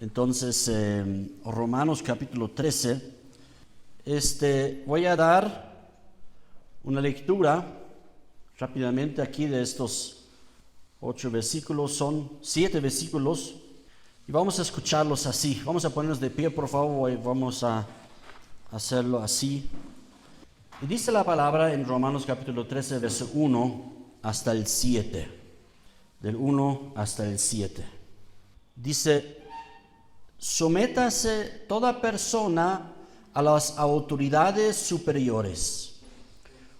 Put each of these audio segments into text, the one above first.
Entonces, Romanos capítulo 13, voy a dar una lectura rápidamente aquí de estos 8 versículos, son 7 versículos, y vamos a escucharlos así. Vamos a ponernos de pie, por favor, y vamos a hacerlo así. Y dice la palabra en Romanos capítulo 13, verso 1 hasta el 7, del 1 hasta el 7. Dice: sométase toda persona a las autoridades superiores,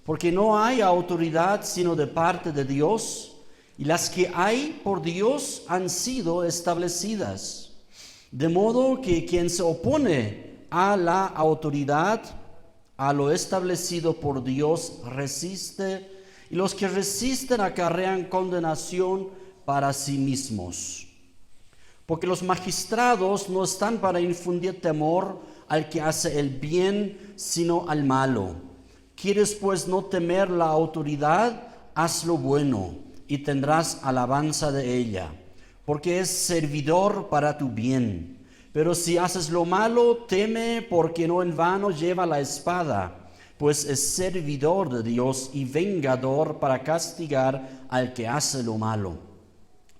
porque no hay autoridad sino de parte de Dios, y las que hay por Dios han sido establecidas. De modo que quien se opone a la autoridad, a lo establecido por Dios, resiste, y los que resisten acarrean condenación para sí mismos. Porque los magistrados no están para infundir temor al que hace el bien, sino al malo. ¿Quieres pues no temer la autoridad? Haz lo bueno, y tendrás alabanza de ella, porque es servidor para tu bien. Pero si haces lo malo, teme, porque no en vano lleva la espada, pues es servidor de Dios y vengador para castigar al que hace lo malo.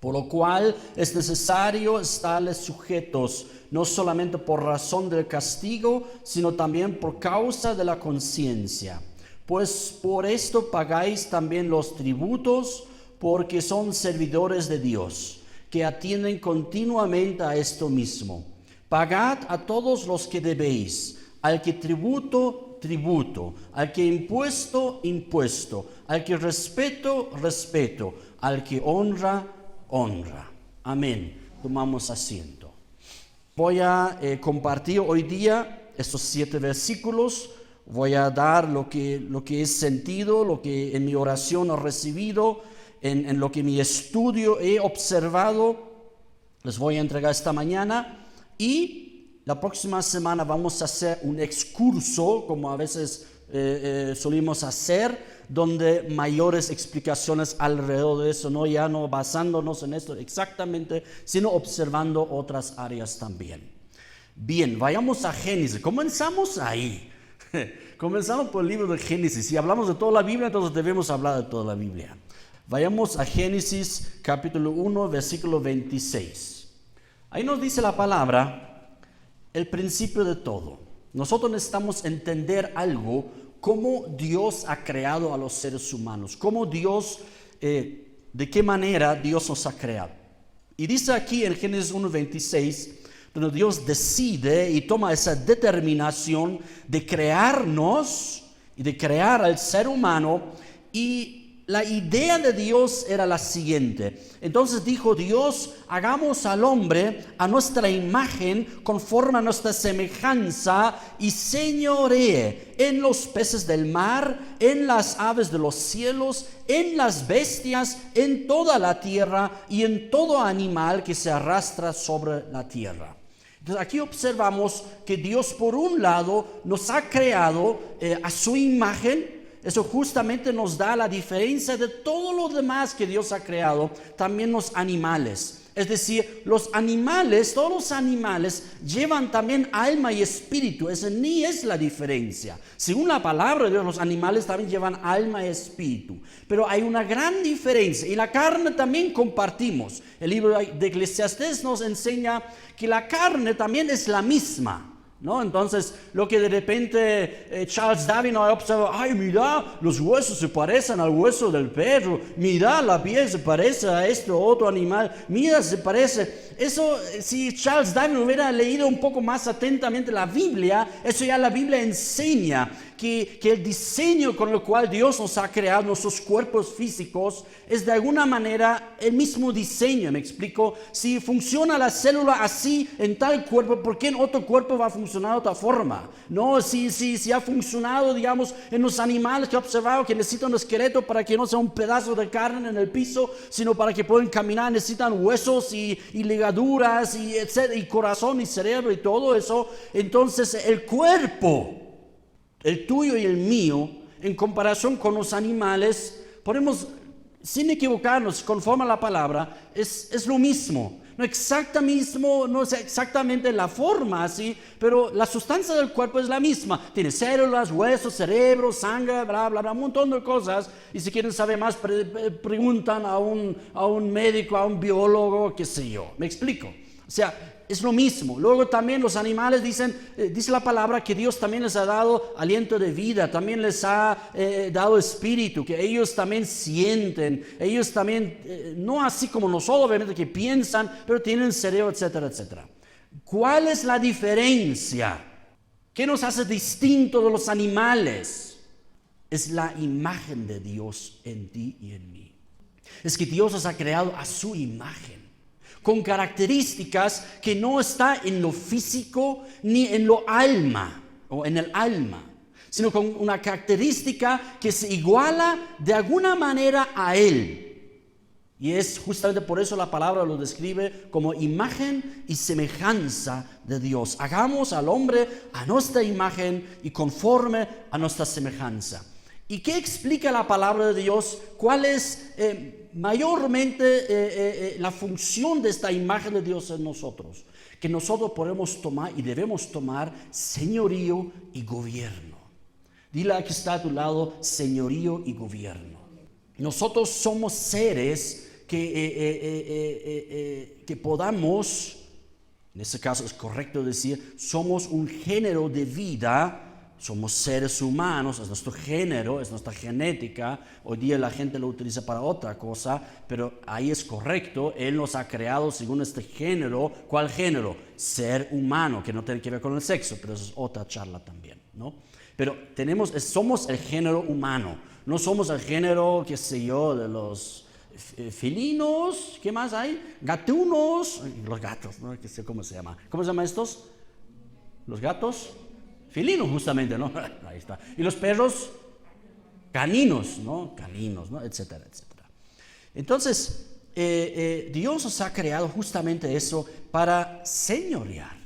Por lo cual es necesario estarles sujetos, no solamente por razón del castigo, sino también por causa de la conciencia. Pues por esto pagáis también los tributos, porque son servidores de Dios, que atienden continuamente a esto mismo. Pagad a todos los que debéis, al que tributo, tributo, al que impuesto, impuesto, al que respeto, respeto, al que honra, honra. Amén. Tomamos asiento. Voy a compartir hoy día estos 7 versículos. Voy a dar lo que he sentido, lo que en mi oración he recibido, en lo que en mi estudio he observado. Les voy a entregar esta mañana, y la próxima semana vamos a hacer un excurso, como a veces solimos hacer, donde mayores explicaciones alrededor de eso, ya no basándonos en esto exactamente, sino observando otras áreas también. Bien, vayamos a Génesis. Comenzamos ahí. Comenzamos por el libro de Génesis. Si hablamos de toda la Biblia, entonces debemos hablar de toda la Biblia. Vayamos a Génesis capítulo 1, versículo 26. Ahí nos dice la palabra, el principio de todo. Nosotros necesitamos entender algo, cómo Dios ha creado a los seres humanos, cómo Dios, de qué manera Dios nos ha creado. Y dice aquí en Génesis 1:26, donde Dios decide y toma esa determinación de crearnos y de crear al ser humano, y la idea de Dios era la siguiente. Entonces dijo Dios: hagamos al hombre a nuestra imagen, conforme a nuestra semejanza, y señoree en los peces del mar, en las aves de los cielos, en las bestias, en toda la tierra y en todo animal que se arrastra sobre la tierra. Entonces aquí observamos que Dios, por un lado, nos ha creado a su imagen. Eso justamente nos da la diferencia de todo lo demás que Dios ha creado, también los animales. Es decir, los animales, todos los animales llevan también alma y espíritu. Esa ni es la diferencia. Según la palabra de Dios, los animales también llevan alma y espíritu. Pero hay una gran diferencia, y la carne también compartimos. El libro de Eclesiastés nos enseña que la carne también es la misma, ¿no? Entonces, lo que de repente Charles Darwin observa: ay, mira, los huesos se parecen al hueso del perro, mira, la piel se parece a otro animal, mira, se parece. Eso, si Charles Darwin hubiera leído un poco más atentamente la Biblia, eso ya la Biblia enseña que el diseño con el cual Dios nos ha creado, nuestros cuerpos físicos, es de alguna manera el mismo diseño. ¿Me explico? Si funciona la célula así en tal cuerpo, ¿por qué en otro cuerpo va a funcionar de otra forma? No, si ha funcionado, digamos, en los animales que he observado, que necesitan un esqueleto para que no sea un pedazo de carne en el piso, sino para que puedan caminar, necesitan huesos y ligaduras y etcétera, y corazón y cerebro y todo eso. Entonces el cuerpo, el tuyo y el mío, en comparación con los animales, podemos, sin equivocarnos, conforme a la palabra, es lo mismo. No es exactamente la forma así, pero la sustancia del cuerpo es la misma. Tiene células, huesos, cerebro, sangre, bla, bla, bla, un montón de cosas. Y si quieren saber más, preguntan a un médico, a un biólogo, qué sé yo. ¿Me explico? O sea, es lo mismo. Luego también los animales dice la palabra que Dios también les ha dado aliento de vida, también les ha dado espíritu, que ellos también sienten, ellos también, no así como nosotros, obviamente que piensan, pero tienen cerebro, etcétera, etcétera. ¿Cuál es la diferencia? ¿Qué nos hace distinto de los animales? Es la imagen de Dios en ti y en mí. Es que Dios nos ha creado a su imagen, con características que no está en lo físico ni en lo alma o en el alma, sino con una característica que se iguala de alguna manera a Él. Y es justamente por eso la palabra lo describe como imagen y semejanza de Dios. Hagamos al hombre a nuestra imagen y conforme a nuestra semejanza. ¿Y qué explica la palabra de Dios? ¿Cuál es mayormente la función de esta imagen de Dios en nosotros? Que nosotros podemos tomar y debemos tomar señorío y gobierno. Dile a que está a tu lado, señorío y gobierno. Nosotros somos seres que podamos, en este caso es correcto decir, somos un género de vida. Somos seres humanos, es nuestro género, es nuestra genética. Hoy día la gente lo utiliza para otra cosa, pero ahí es correcto. Él nos ha creado según este género. ¿Cuál género? Ser humano, que no tiene que ver con el sexo, pero eso es otra charla también, ¿no? Pero somos el género humano. No somos el género, qué sé yo, de los felinos. ¿Qué más hay? Gatunos. Los gatos, ¿no? ¿Qué sé cómo se llama? ¿Cómo se llaman estos? Los gatos. Felinos, justamente, ¿no? Ahí está. Y los perros, caninos, ¿no? Caninos, ¿no? Etcétera, etcétera. Entonces, Dios nos ha creado justamente eso para señorear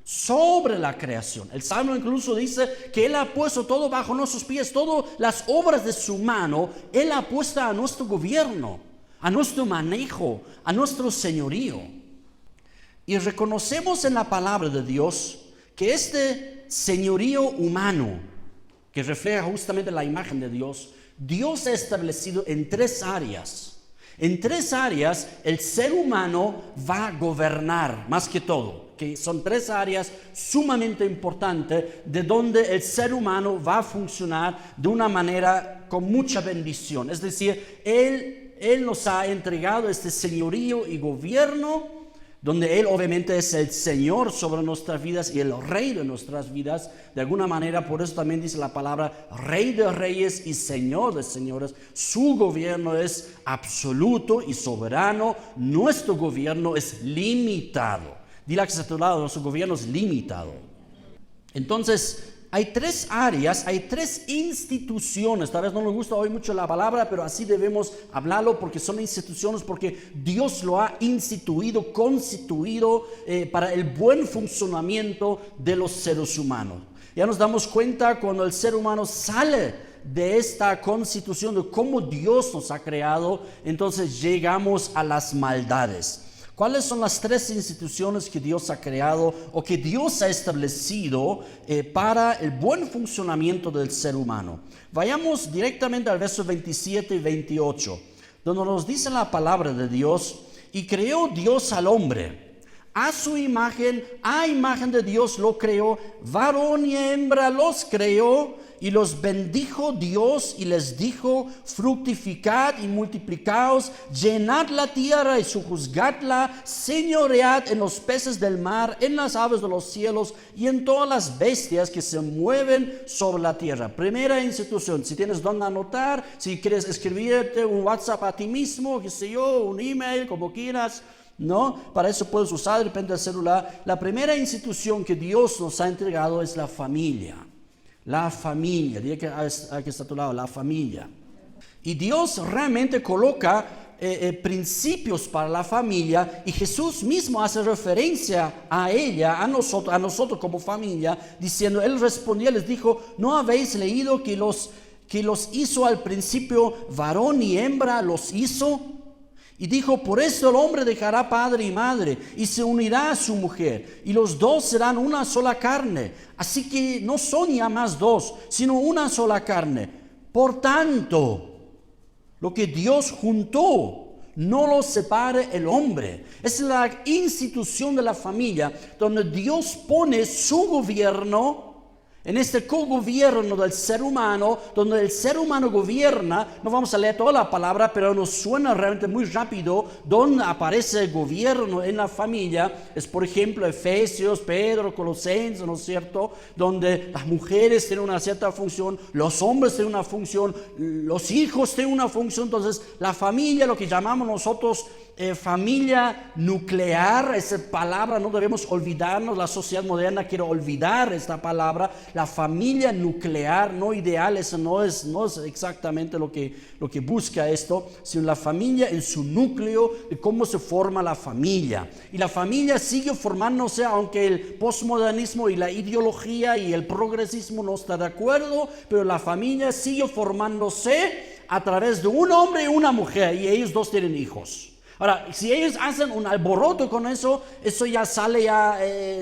sobre la creación. El Salmo incluso dice que Él ha puesto todo bajo nuestros pies, todas las obras de su mano, Él ha puesto a nuestro gobierno, a nuestro manejo, a nuestro señorío. Y reconocemos en la palabra de Dios que este señorío humano, que refleja justamente la imagen de Dios, Dios ha establecido en 3 áreas. En 3 áreas el ser humano va a gobernar más que todo, que son 3 áreas sumamente importantes de donde el ser humano va a funcionar de una manera con mucha bendición. Es decir, Él nos ha entregado este señorío y gobierno, donde Él obviamente es el Señor sobre nuestras vidas y el Rey de nuestras vidas. De alguna manera, por eso también dice la palabra Rey de Reyes y Señor de Señores. Su gobierno es absoluto y soberano. Nuestro gobierno es limitado. Dile a que está a tu lado, nuestro gobierno es limitado. Entonces, hay 3 áreas, hay 3 instituciones. Tal vez no nos gusta hoy mucho la palabra, pero así debemos hablarlo porque son instituciones, porque Dios lo ha instituido, constituido para el buen funcionamiento de los seres humanos. Ya nos damos cuenta cuando el ser humano sale de esta constitución, de cómo Dios nos ha creado, entonces llegamos a las maldades. ¿Cuáles son las 3 instituciones que Dios ha creado o que Dios ha establecido para el buen funcionamiento del ser humano? Vayamos directamente al verso 27 y 28, donde nos dice la palabra de Dios: y creó Dios al hombre, a su imagen, a imagen de Dios lo creó, varón y hembra los creó. Y los bendijo Dios y les dijo: fructificad y multiplicaos, llenad la tierra y sojuzgadla, señoread en los peces del mar, en las aves de los cielos y en todas las bestias que se mueven sobre la tierra. Primera institución. Si tienes donde anotar, si quieres escribirte un WhatsApp a ti mismo, qué sé yo, un email, como quieras, ¿no? Para eso puedes usar de repente el celular. La primera institución que Dios nos ha entregado es la familia. La familia, diría que aquí está a tu lado, la familia. Y Dios realmente coloca principios para la familia, y Jesús mismo hace referencia a ella, a nosotros como familia, diciendo, Él respondía, les dijo: ¿no habéis leído que los hizo al principio varón y hembra los hizo? Y dijo, por esto el hombre dejará padre y madre y se unirá a su mujer, y los dos serán una sola carne. Así que no son ya más dos, sino una sola carne. Por tanto, lo que Dios juntó, no lo separe el hombre. Es la institución de la familia donde Dios pone su gobierno en este cogobierno del ser humano, donde el ser humano gobierna. No vamos a leer toda la palabra, pero nos suena realmente muy rápido donde aparece el gobierno en la familia. Es por ejemplo Efesios, Pedro, Colosenses, ¿no es cierto? Donde las mujeres tienen una cierta función, los hombres tienen una función, los hijos tienen una función. Entonces la familia, lo que llamamos nosotros familia nuclear, esa palabra no debemos olvidarnos. La sociedad moderna quiere olvidar esta palabra. La familia nuclear, no ideal, eso no es exactamente lo que busca esto, sino la familia en su núcleo, de cómo se forma la familia. Y la familia sigue formándose, aunque el postmodernismo y la ideología y el progresismo no están de acuerdo, pero la familia sigue formándose a través de un hombre y una mujer, y ellos dos tienen hijos. Ahora, si ellos hacen un alboroto con eso ya sale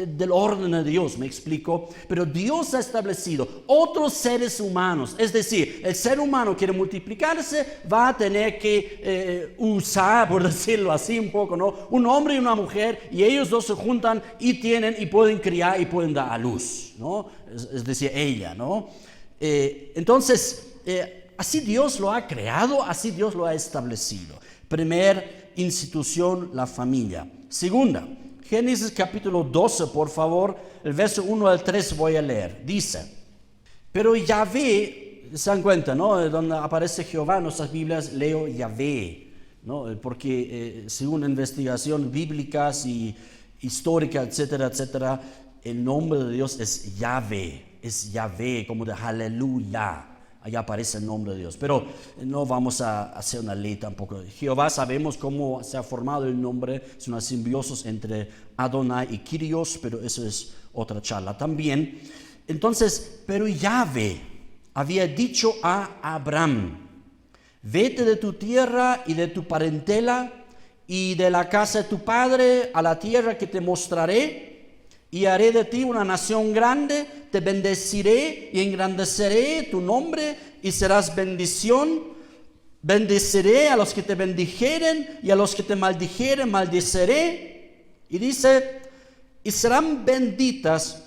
del orden de Dios, me explico. Pero Dios ha establecido otros seres humanos, es decir, el ser humano quiere multiplicarse, va a tener que usar, por decirlo así un poco, ¿no? Un hombre y una mujer, y ellos dos se juntan y pueden criar y pueden dar a luz, ¿no? Es decir, ella, ¿no? Entonces, así Dios lo ha creado, así Dios lo ha establecido. Primer institución, la familia. Segunda, Génesis capítulo 12, por favor, el verso 1 al 3 voy a leer. Dice, pero Yahvé, se dan cuenta, ¿no? Donde aparece Jehová en nuestras Biblias, leo Yahvé, ¿no? Porque según investigación bíblicas y histórica, etcétera, etcétera, el nombre de Dios es Yahvé, como de aleluya. Allá aparece el nombre de Dios, pero no vamos a hacer una ley tampoco. Jehová, sabemos cómo se ha formado el nombre, es una simbiosis entre Adonai y Kyrios, pero eso es otra charla también. Entonces, pero Yahvé había dicho a Abraham, vete de tu tierra y de tu parentela y de la casa de tu padre a la tierra que te mostraré, y haré de ti una nación grande, te bendeciré y engrandeceré tu nombre y serás bendición. Bendeciré a los que te bendijeren y a los que te maldijeren maldeciré. Y dice, y serán benditas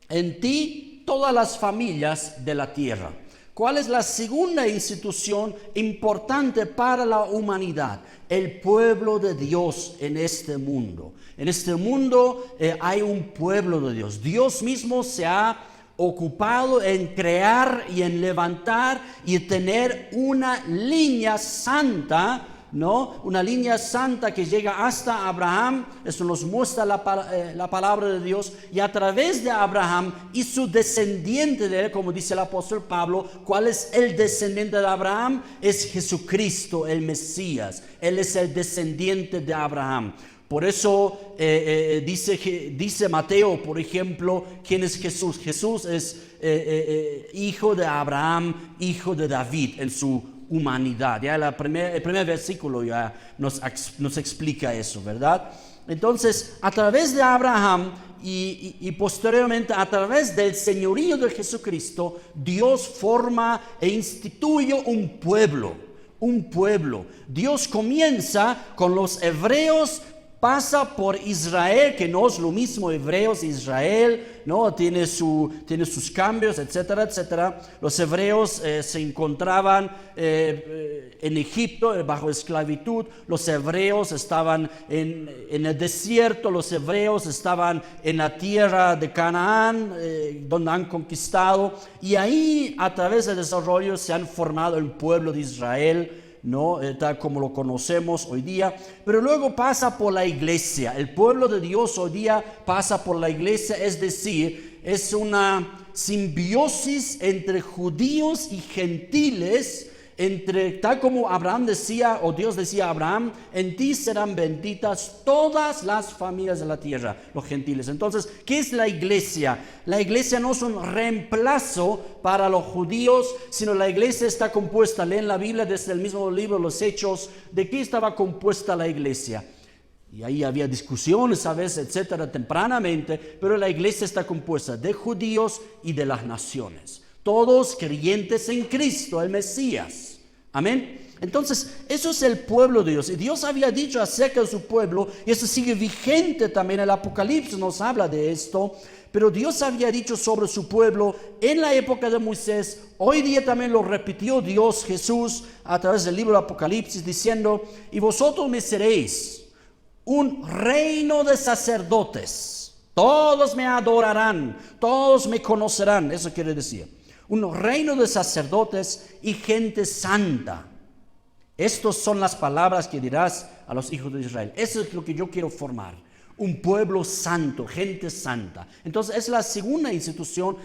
en ti todas las familias de la tierra. ¿Cuál es la segunda institución importante para la humanidad? El pueblo de Dios en este mundo. En este mundo hay un pueblo de Dios. Dios mismo se ha ocupado en crear y en levantar y tener una línea santa, ¿no? Una línea santa que llega hasta Abraham. Eso nos muestra la palabra de Dios. Y a través de Abraham y su descendiente de él, como dice el apóstol Pablo, ¿cuál es el descendiente de Abraham? Es Jesucristo, el Mesías. Él es el descendiente de Abraham. Por eso dice Mateo, por ejemplo, ¿quién es Jesús? Jesús es hijo de Abraham, hijo de David en su humanidad. Ya el primer versículo ya nos explica eso, ¿verdad? Entonces, a través de Abraham y posteriormente a través del señorío de Jesucristo, Dios forma e instituye un pueblo. Dios comienza con los hebreos, pasa por Israel, que no es lo mismo hebreos, Israel, ¿no? Tiene sus cambios, etcétera, etcétera. Los hebreos se encontraban en Egipto bajo esclavitud. Los hebreos estaban en el desierto. Los hebreos estaban en la tierra de Canaán, donde han conquistado. Y ahí, a través del desarrollo, se han formado el pueblo de Israel, ¿no? Tal como lo conocemos hoy día. Pero luego pasa por la iglesia. El pueblo de Dios hoy día pasa por la iglesia, es decir, es una simbiosis entre judíos y gentiles tal como Abraham decía, o Dios decía a Abraham, en ti serán benditas todas las familias de la tierra, los gentiles. Entonces, ¿qué es la iglesia? La iglesia no es un reemplazo para los judíos, sino la iglesia está compuesta, leen la Biblia desde el mismo libro, los Hechos, ¿de qué estaba compuesta la iglesia? Y ahí había discusiones a veces, etcétera, tempranamente, pero la iglesia está compuesta de judíos y de las naciones. Todos creyentes en Cristo, el Mesías. Amén. Entonces, eso es el pueblo de Dios. Y Dios había dicho acerca de su pueblo, y eso sigue vigente también. El Apocalipsis nos habla de esto. Pero Dios había dicho sobre su pueblo en la época de Moisés. Hoy día también lo repitió Dios, Jesús, a través del libro de Apocalipsis, diciendo: y vosotros me seréis un reino de sacerdotes. Todos me adorarán, todos me conocerán. Eso quiere decir un reino de sacerdotes y gente santa. Estas son las palabras que dirás a los hijos de Israel. Eso es lo que yo quiero formar. Un pueblo santo, gente santa. Entonces es la segunda institución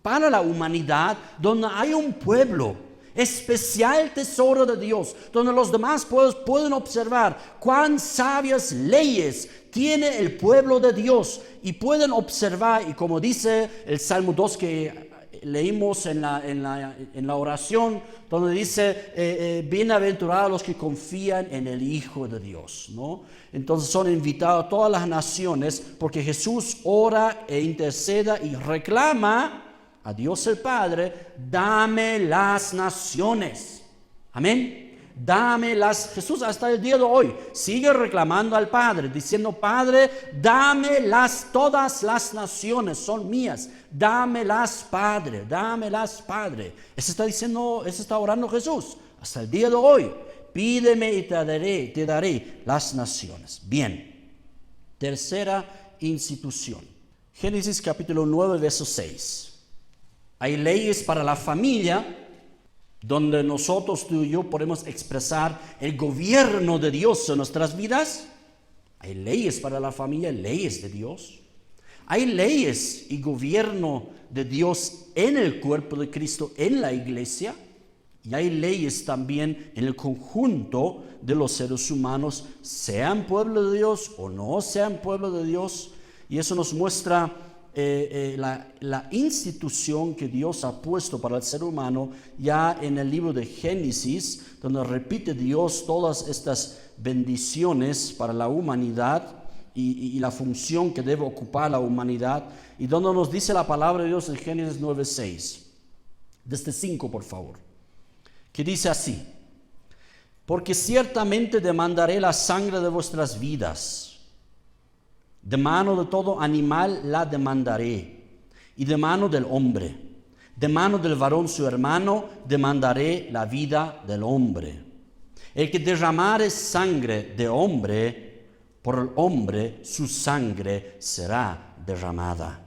para la humanidad donde hay un pueblo, especial tesoro de Dios, donde los demás pueblos pueden observar cuán sabias leyes tiene el pueblo de Dios, y pueden observar, y como dice el Salmo 2 que leímos en la oración, donde dice, bienaventurados los que confían en el Hijo de Dios, ¿no? Entonces son invitados todas las naciones, porque Jesús ora e interceda y reclama a Dios el Padre: dame las naciones. Amén. Jesús hasta el día de hoy sigue reclamando al Padre, diciendo: Padre, todas las naciones son mías. Dámelas, Padre, dámelas, Padre. Eso está orando Jesús hasta el día de hoy. Pídeme y te daré las naciones. Bien, tercera institución. Génesis capítulo 9, verso 6. Hay leyes para la familia, donde nosotros, tú y yo, podemos expresar el gobierno de Dios en nuestras vidas. Hay leyes para la familia, leyes de Dios. Hay leyes y gobierno de Dios en el cuerpo de Cristo, en la iglesia. Y hay leyes también en el conjunto de los seres humanos, sean pueblo de Dios o no sean pueblo de Dios. Y eso nos muestra la institución que Dios ha puesto para el ser humano ya en el libro de Génesis, donde repite Dios todas estas bendiciones para la humanidad y la función que debe ocupar la humanidad, y donde nos dice la palabra de Dios en Génesis 9:6, desde 5 por favor, que dice así: porque ciertamente demandaré la sangre de vuestras vidas. De mano de todo animal la demandaré, y de mano del hombre, de mano del varón su hermano, demandaré la vida del hombre. El que derramare sangre de hombre, por el hombre su sangre será derramada,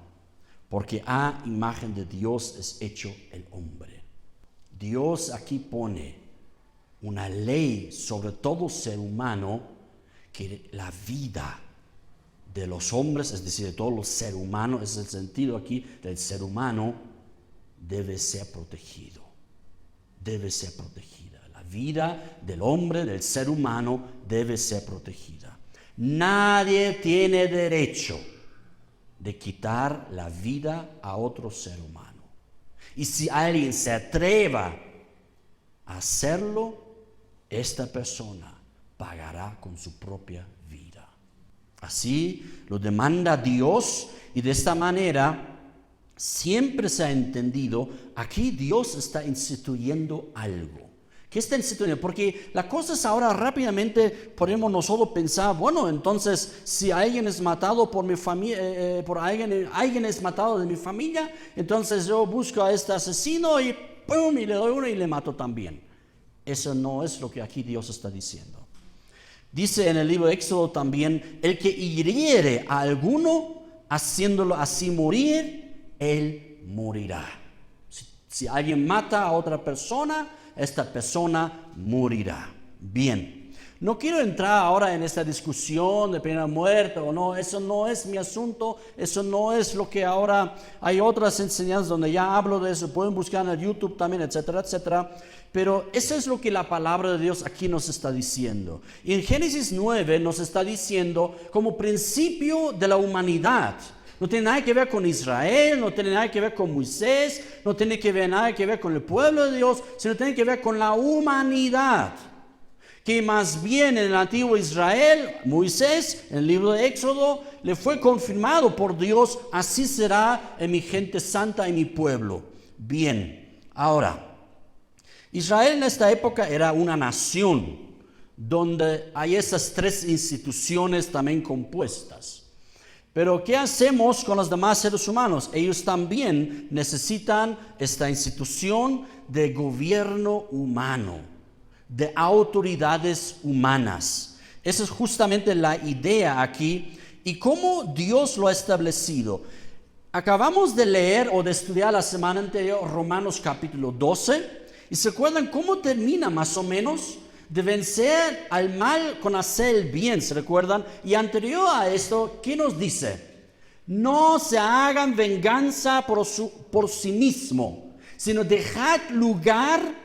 porque a imagen de Dios es hecho el hombre. Dios aquí pone una ley sobre todo ser humano, que la vida de los hombres, es decir, de todos los seres humanos, es el sentido aquí del ser humano, debe ser protegido. Debe ser protegida. La vida del hombre, del ser humano, debe ser protegida. Nadie tiene derecho de quitar la vida a otro ser humano. Y si alguien se atreva a hacerlo, esta persona pagará con su propia vida. Así lo demanda Dios, y de esta manera siempre se ha entendido, aquí Dios está instituyendo algo. ¿Qué está instituyendo? Porque la cosa es ahora rápidamente podemos nosotros pensar, bueno, entonces si alguien es matado por mi familia, alguien es matado de mi familia, entonces yo busco a este asesino y ¡pum!, y le doy uno y le mato también. Eso no es lo que aquí Dios está diciendo. Dice en el libro de Éxodo también: el que hiriere a alguno haciéndolo así morir, él morirá. Si alguien mata a otra persona, esta persona morirá. Bien, No quiero entrar ahora en esta discusión de pena de muerte o no, eso no es mi asunto, eso no es lo que ahora hay otras enseñanzas donde ya hablo de eso, pueden buscar en el YouTube también, etcétera, etcétera. Pero eso es lo que la palabra de Dios aquí nos está diciendo. Y en Génesis 9 nos está diciendo como principio de la humanidad. No tiene nada que ver con Israel, no tiene nada que ver con Moisés, no tiene nada que ver con el pueblo de Dios, sino tiene que ver con la humanidad. Que más bien en el antiguo Israel, Moisés, en el libro de Éxodo, le fue confirmado por Dios, así será en mi gente santa y mi pueblo. Bien, ahora, Israel en esta época era una nación donde hay esas tres instituciones también compuestas. Pero ¿qué hacemos con los demás seres humanos? Ellos también necesitan esta institución de gobierno humano, de autoridades humanas. Esa es justamente la idea aquí y cómo Dios lo ha establecido. Acabamos de leer o de estudiar la semana anterior Romanos capítulo 12 y se acuerdan cómo termina más o menos de vencer al mal con hacer el bien, ¿se recuerdan? Y anterior a esto, ¿qué nos dice? No se hagan venganza por sí mismo, sino dejad lugar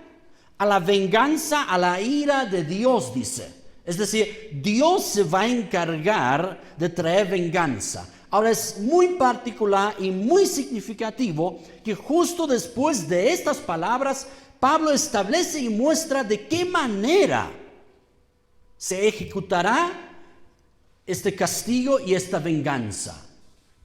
a la venganza, a la ira de Dios, dice. Es decir, Dios se va a encargar de traer venganza. Ahora es muy particular y muy significativo que justo después de estas palabras, Pablo establece y muestra de qué manera se ejecutará este castigo y esta venganza.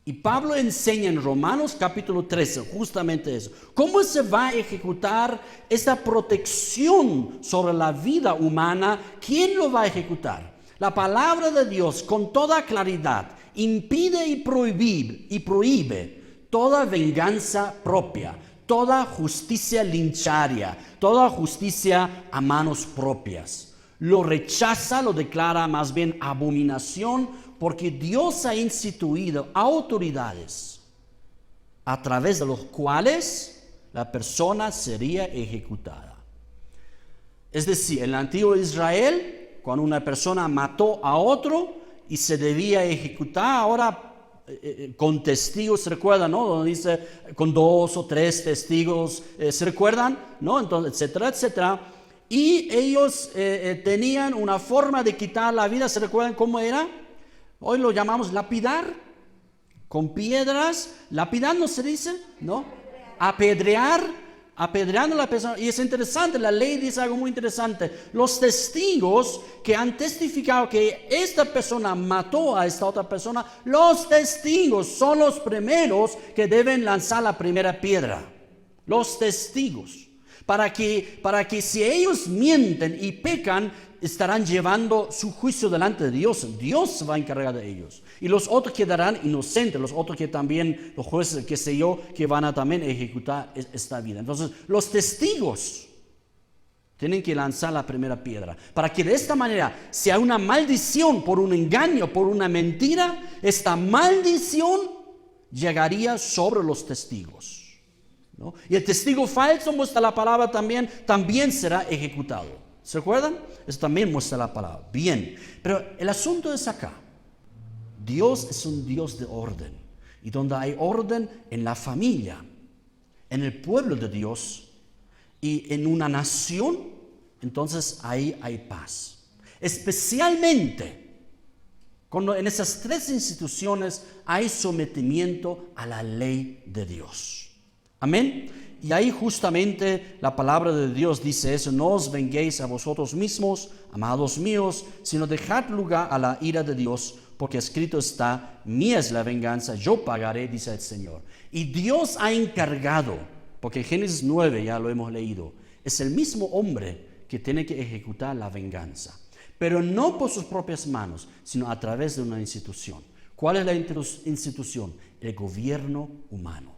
Y Pablo enseña en Romanos capítulo 13 justamente eso. ¿Cómo se va a ejecutar esta protección sobre la vida humana? ¿Quién lo va a ejecutar? La palabra de Dios con toda claridad impide y prohíbe toda venganza propia, toda justicia lincharia, toda justicia a manos propias. Lo rechaza, lo declara más bien abominación, porque Dios ha instituido autoridades a través de los cuales la persona sería ejecutada. Es decir, en el antiguo Israel, cuando una persona mató a otro y se debía ejecutar, ahora con testigos, ¿se recuerdan? ¿No? Donde dice con 2 o 3 testigos, ¿se recuerdan? ¿No? Entonces, etcétera, etcétera. Y ellos tenían una forma de quitar la vida, ¿se recuerdan cómo era? Hoy lo llamamos lapidar, con piedras. Lapidar no se dice, ¿no? Apedreando a la persona. Y es interesante, la ley dice algo muy interesante. Los testigos que han testificado que esta persona mató a esta otra persona, los testigos son los primeros que deben lanzar la primera piedra. Los testigos. Para que si ellos mienten y pecan, estarán llevando su juicio delante de Dios. Dios se va a encargar de ellos. Y los otros quedarán inocentes, los otros que también, los jueces, qué sé yo, que van a también ejecutar esta vida. Entonces, los testigos tienen que lanzar la primera piedra. Para que de esta manera, si hay una maldición por un engaño, por una mentira, esta maldición llegaría sobre los testigos, ¿no? Y el testigo falso, muestra la palabra también será ejecutado. ¿Se acuerdan? Eso también muestra la palabra. Bien, pero el asunto es acá. Dios es un Dios de orden. Y donde hay orden en la familia, en el pueblo de Dios y en una nación, entonces ahí hay paz. Especialmente cuando en esas tres instituciones hay sometimiento a la ley de Dios. Amén. Y ahí justamente la palabra de Dios dice eso: no os venguéis a vosotros mismos, amados míos, sino dejad lugar a la ira de Dios, porque escrito está: mía es la venganza, yo pagaré, dice el Señor. Y Dios ha encargado, porque Génesis 9 ya lo hemos leído, es el mismo hombre que tiene que ejecutar la venganza, pero no por sus propias manos, sino a través de una institución. ¿Cuál es la institución? El gobierno humano.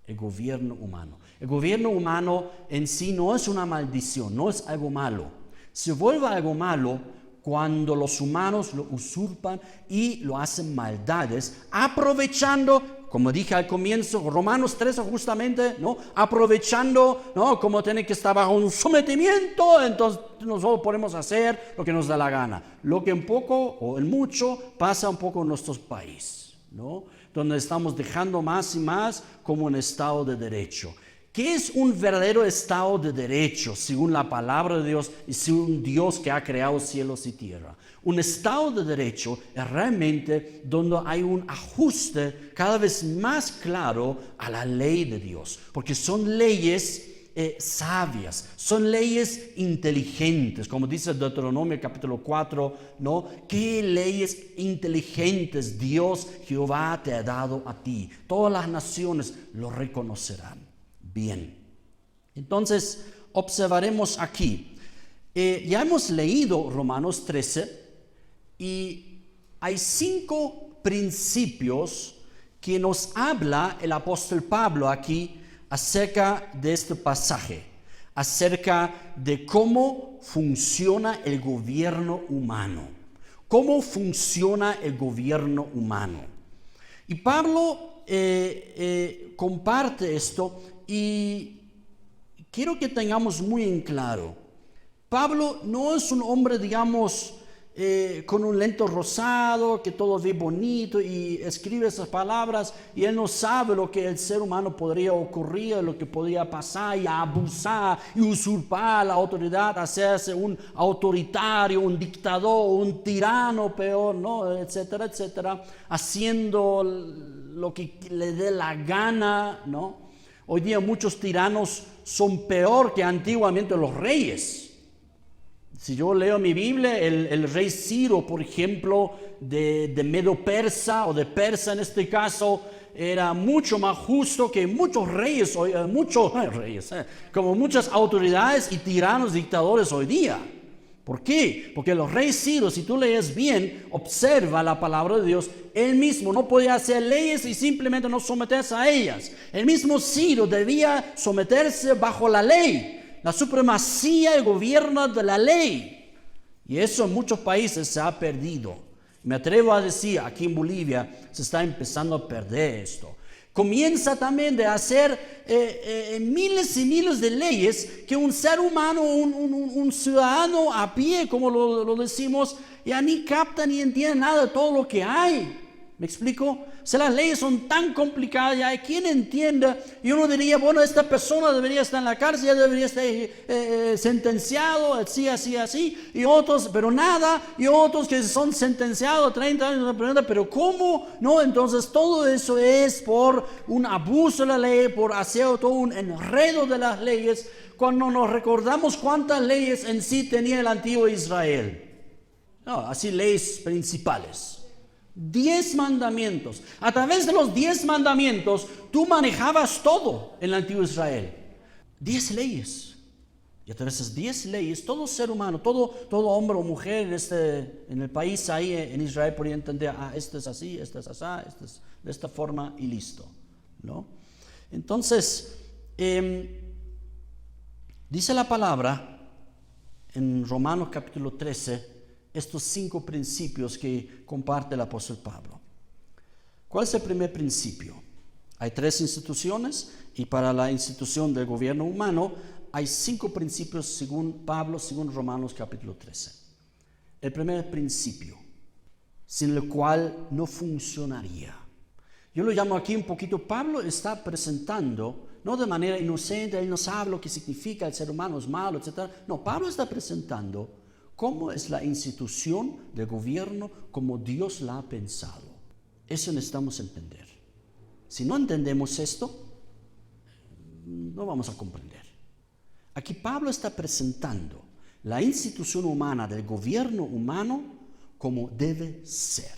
El gobierno humano. El gobierno humano en sí no es una maldición, no es algo malo. Se vuelve algo malo cuando los humanos lo usurpan y lo hacen maldades, aprovechando como dije al comienzo, Romanos 13 justamente, ¿no? Aprovechando, ¿no? Como tiene que estar bajo un sometimiento, entonces nosotros podemos hacer lo que nos da la gana. Lo que en poco o en mucho pasa un poco en nuestros países, ¿no? Donde estamos dejando más y más como un Estado de derecho. ¿Qué es un verdadero Estado de derecho según la palabra de Dios y según un Dios que ha creado cielos y tierra? Un Estado de derecho es realmente donde hay un ajuste cada vez más claro a la ley de Dios, porque son leyes sabias, son leyes inteligentes, como dice Deuteronomio capítulo 4, ¿no? ¿Qué leyes inteligentes Dios Jehová te ha dado a ti? Todas las naciones lo reconocerán. Bien, entonces observaremos aquí. Ya hemos leído Romanos 13 y hay 5 principios que nos habla el apóstol Pablo aquí acerca de este pasaje, acerca de cómo funciona el gobierno humano. ¿Cómo funciona el gobierno humano? Y Pablo comparte esto y quiero que tengamos muy en claro. Pablo no es un hombre, digamos, con un lente rosado, que todo ve bonito y escribe esas palabras y él no sabe lo que el ser humano podría ocurrir, lo que podría pasar y abusar y usurpar la autoridad, hacerse un autoritario, un dictador, un tirano peor, ¿no? Etcétera, etcétera, haciendo lo que le dé la gana, ¿no? Hoy día muchos tiranos son peor que antiguamente los reyes. Si yo leo mi Biblia, el rey Ciro, por ejemplo, de Medo-Persa o de Persa en este caso, era mucho más justo que muchos reyes, como muchas autoridades y tiranos dictadores hoy día. ¿Por qué? Porque los reyes Ciro, si tú lees bien, observa la palabra de Dios, él mismo no podía hacer leyes y simplemente no someterse a ellas. El mismo Ciro debía someterse bajo la ley, la supremacía y gobierno de la ley. Y eso en muchos países se ha perdido. Me atrevo a decir, aquí en Bolivia se está empezando a perder esto. Comienza también de hacer miles y miles de leyes que un ser humano, un ciudadano a pie, como lo decimos, ya ni capta ni entiende nada de todo lo que hay. ¿Me explico? O sea, las leyes son tan complicadas, ya hay quien entienda, y uno diría, bueno, esta persona debería estar en la cárcel, ya debería estar sentenciado, así, y otros, pero nada, y otros que son sentenciados a 30 años, pero ¿cómo? No, entonces todo eso es por un abuso de la ley, por hacer todo un enredo de las leyes, cuando nos recordamos cuántas leyes en sí tenía el antiguo Israel. No, así leyes principales. 10 mandamientos. A través de los 10 mandamientos, tú manejabas todo en el antiguo Israel. 10 leyes. Y a través de esas 10 leyes, todo ser humano, todo hombre o mujer en el país ahí en Israel podía entender, esto es así, esto es así, esto es de esta forma y listo, ¿no? Entonces, dice la palabra en Romanos capítulo 13, estos 5 principios que comparte el apóstol Pablo. ¿Cuál es el primer principio? Hay 3 instituciones y para la institución del gobierno humano hay 5 principios según Pablo, según Romanos capítulo 13. El primer principio, sin el cual no funcionaría. Yo lo llamo aquí un poquito, Pablo está presentando, no de manera inocente, él no sabe lo que significa el ser humano es malo, etc. No, Pablo está presentando cómo es la institución de gobierno como Dios la ha pensado. Eso necesitamos entender. Si no entendemos esto, no vamos a comprender. Aquí Pablo está presentando la institución humana del gobierno humano como debe ser.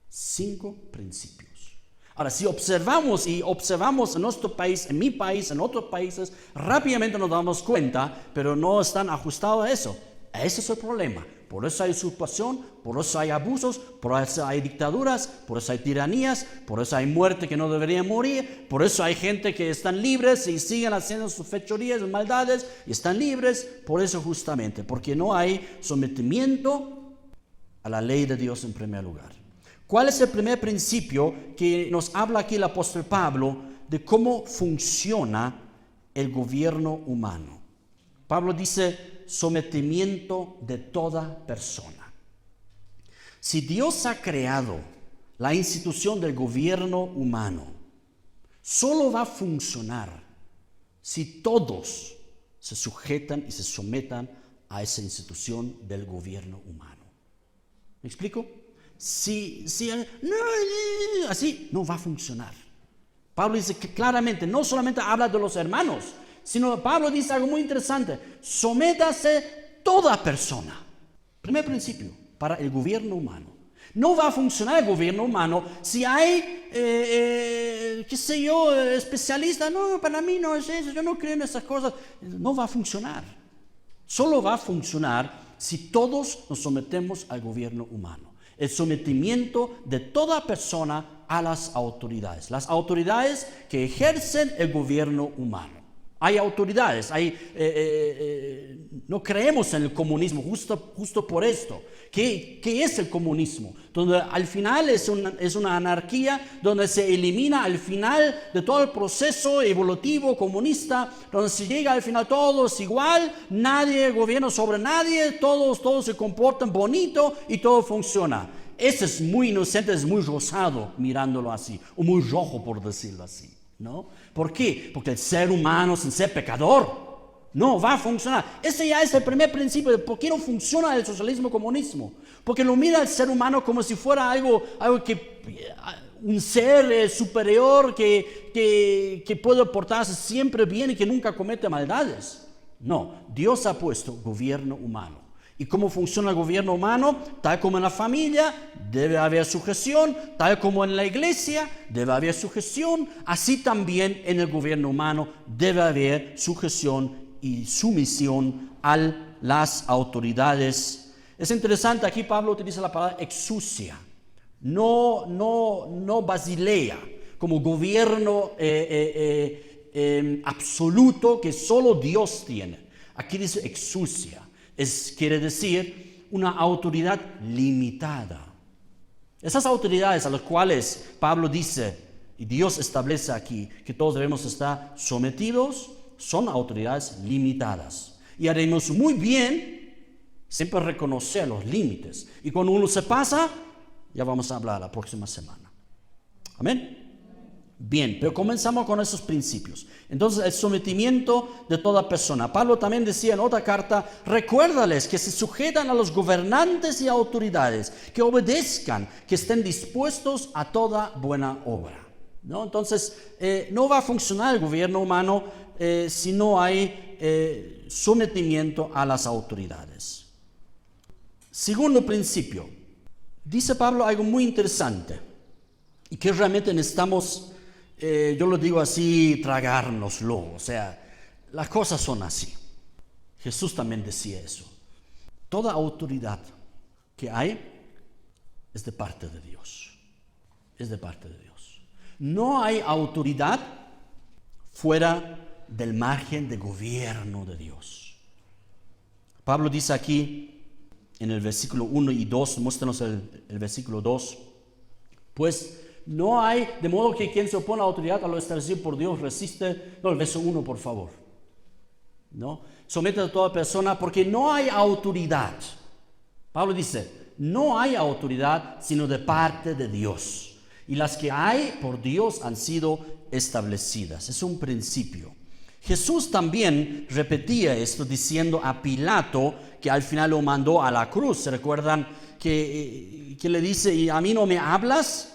5 principios. Ahora, si observamos en nuestro país, en mi país, en otros países, rápidamente nos damos cuenta, pero no están ajustados a eso. Ese es el problema. Por eso hay usurpación, por eso hay abusos, por eso hay dictaduras, por eso hay tiranías, por eso hay muerte que no deberían morir, por eso hay gente que están libres y siguen haciendo sus fechorías y maldades y están libres, por eso justamente, porque no hay sometimiento a la ley de Dios en primer lugar. ¿Cuál es el primer principio que nos habla aquí el apóstol Pablo de cómo funciona el gobierno humano? Pablo dice sometimiento de toda persona. Si Dios ha creado la institución del gobierno humano, solo va a funcionar si todos se sujetan y se sometan a esa institución del gobierno humano. ¿Me explico? Así no va a funcionar. Pablo dice que claramente no solamente habla de los hermanos, sino Pablo dice algo muy interesante: sométase toda persona. Primer principio para el gobierno humano. No va a funcionar el gobierno humano si hay, especialistas. No, para mí no es eso, yo no creo en esas cosas. No va a funcionar. Solo va a funcionar si todos nos sometemos al gobierno humano. El sometimiento de toda persona a las autoridades que ejercen el gobierno humano. Hay autoridades, no creemos en el comunismo justo por esto. ¿Qué es el comunismo? Donde al final es una anarquía, donde se elimina al final de todo el proceso evolutivo comunista, donde se llega al final todo es igual, nadie gobierna sobre nadie, todos se comportan bonito y todo funciona. Ese es muy inocente, es muy rosado mirándolo así, o muy rojo por decirlo así, ¿no? ¿Por qué? Porque el ser humano sin ser pecador no va a funcionar. Ese ya es el primer principio de por qué no funciona el socialismo comunismo. Porque lo mira al ser humano como si fuera algo que un ser superior que puede portarse siempre bien y que nunca comete maldades. No, Dios ha puesto gobierno humano. ¿Y cómo funciona el gobierno humano? Tal como en la familia debe haber sujeción, tal como en la iglesia debe haber sujeción, así también en el gobierno humano debe haber sujeción y sumisión a las autoridades. Es interesante, aquí Pablo utiliza la palabra exousia, no Basilea, como gobierno absoluto que solo Dios tiene. Aquí dice exousia. Quiere decir una autoridad limitada. Esas autoridades a las cuales Pablo dice, y Dios establece aquí, que todos debemos estar sometidos, son autoridades limitadas. Y haremos muy bien siempre reconocer los límites. Y cuando uno se pasa, ya vamos a hablar la próxima semana. Amén. Bien, pero comenzamos con esos principios. Entonces, el sometimiento de toda persona. Pablo también decía en otra carta: recuérdales que se sujetan a los gobernantes y autoridades, que obedezcan, que estén dispuestos a toda buena obra, ¿no? Entonces, no va a funcionar el gobierno humano si no hay sometimiento a las autoridades. Segundo principio, dice Pablo algo muy interesante y que realmente necesitamos, yo lo digo así, tragárnoslo. O sea, las cosas son así. Jesús también decía eso. Toda autoridad que hay es de parte de Dios. Es de parte de Dios. No hay autoridad fuera del margen de gobierno de Dios. Pablo dice aquí en el versículo 1 y 2, muéstranos el versículo 2. Pues no hay, de modo que quien se opone a la autoridad, a lo establecido por Dios, resiste. No, el verso 1, por favor. ¿No? Somete a toda persona, porque no hay autoridad. Pablo dice, no hay autoridad sino de parte de Dios. Y las que hay por Dios han sido establecidas. Es un principio. Jesús también repetía esto diciendo a Pilato, que al final lo mandó a la cruz. ¿Se recuerdan que le dice, y a mí no me hablas?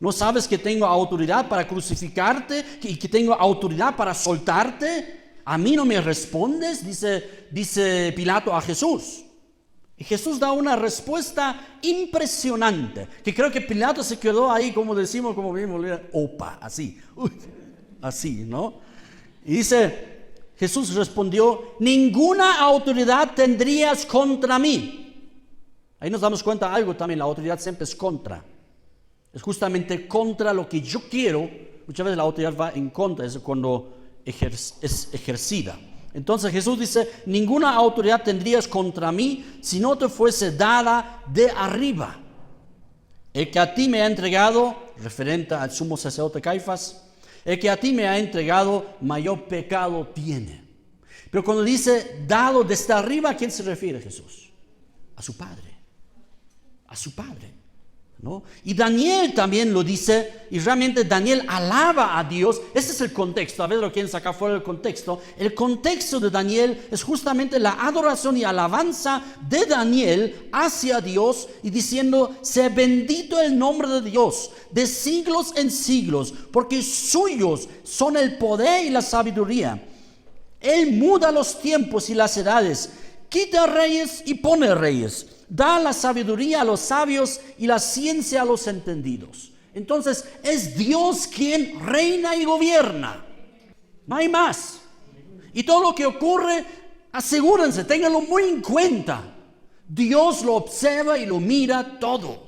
¿No sabes que tengo autoridad para crucificarte y que tengo autoridad para soltarte? ¿A mí no me respondes? Dice Pilato a Jesús. Y Jesús da una respuesta impresionante, que creo que Pilato se quedó ahí, como decimos, como vimos, opa, así, así, ¿no? Y dice, Jesús respondió, ninguna autoridad tendrías contra mí. Ahí nos damos cuenta de algo también, la autoridad siempre es contra. Es justamente contra lo que yo quiero. Muchas veces la autoridad va en contra, es cuando es ejercida. Entonces Jesús dice, ninguna autoridad tendrías contra mí si no te fuese dada de arriba. el que a ti me ha entregado, referente al sumo sacerdote Caifás, el que a ti me ha entregado, mayor pecado tiene. Pero cuando dice dado desde arriba, ¿a quién se refiere Jesús? A su Padre. A su Padre, ¿no? Y Daniel también lo dice, y realmente Daniel alaba a Dios. Este es el contexto. A veces lo quieren sacar fuera del contexto. El contexto de Daniel es justamente la adoración y alabanza de Daniel hacia Dios, y diciendo: sea bendito el nombre de Dios de siglos en siglos, porque suyos son el poder y la sabiduría. Él muda los tiempos y las edades, quita reyes y pone reyes, da la sabiduría a los sabios y la ciencia a los entendidos. Entonces es Dios quien reina y gobierna. No hay más. Y todo lo que ocurre, asegúrense, ténganlo muy en cuenta. Dios lo observa y lo mira todo.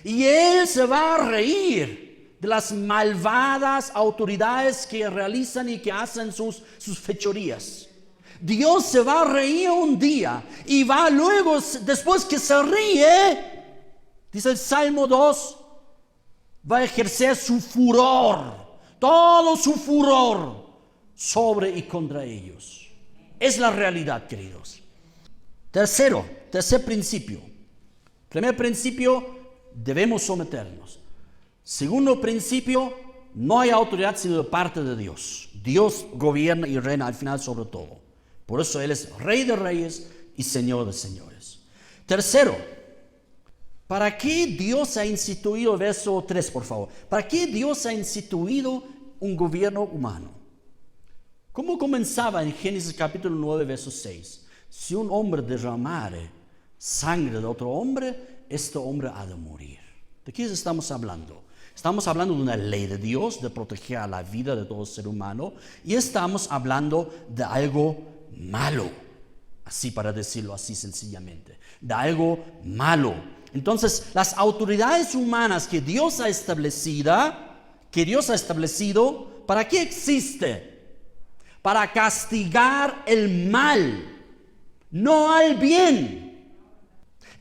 Y Él se va a reír de las malvadas autoridades que realizan y que hacen sus fechorías. Dios se va a reír un día y va luego, después que se ríe, dice el Salmo 2, va a ejercer su furor, todo su furor sobre y contra ellos. Es la realidad, queridos. Tercer principio. Primer principio, debemos someternos. Segundo principio, no hay autoridad sino de parte de Dios. Dios gobierna y reina al final sobre todo. Por eso Él es Rey de reyes y Señor de señores. Tercero, ¿para qué Dios ha instituido, verso 3 por favor, ¿para qué Dios ha instituido un gobierno humano? ¿Cómo comenzaba en Génesis capítulo 9, verso 6? Si un hombre derramare sangre de otro hombre, este hombre ha de morir. ¿De qué estamos hablando? Estamos hablando de una ley de Dios, de proteger a la vida de todo ser humano, y estamos hablando de algo malo, así para decirlo así sencillamente, de algo malo. Entonces, las autoridades humanas que Dios ha establecido, ¿para qué existe? Para castigar el mal, no al bien.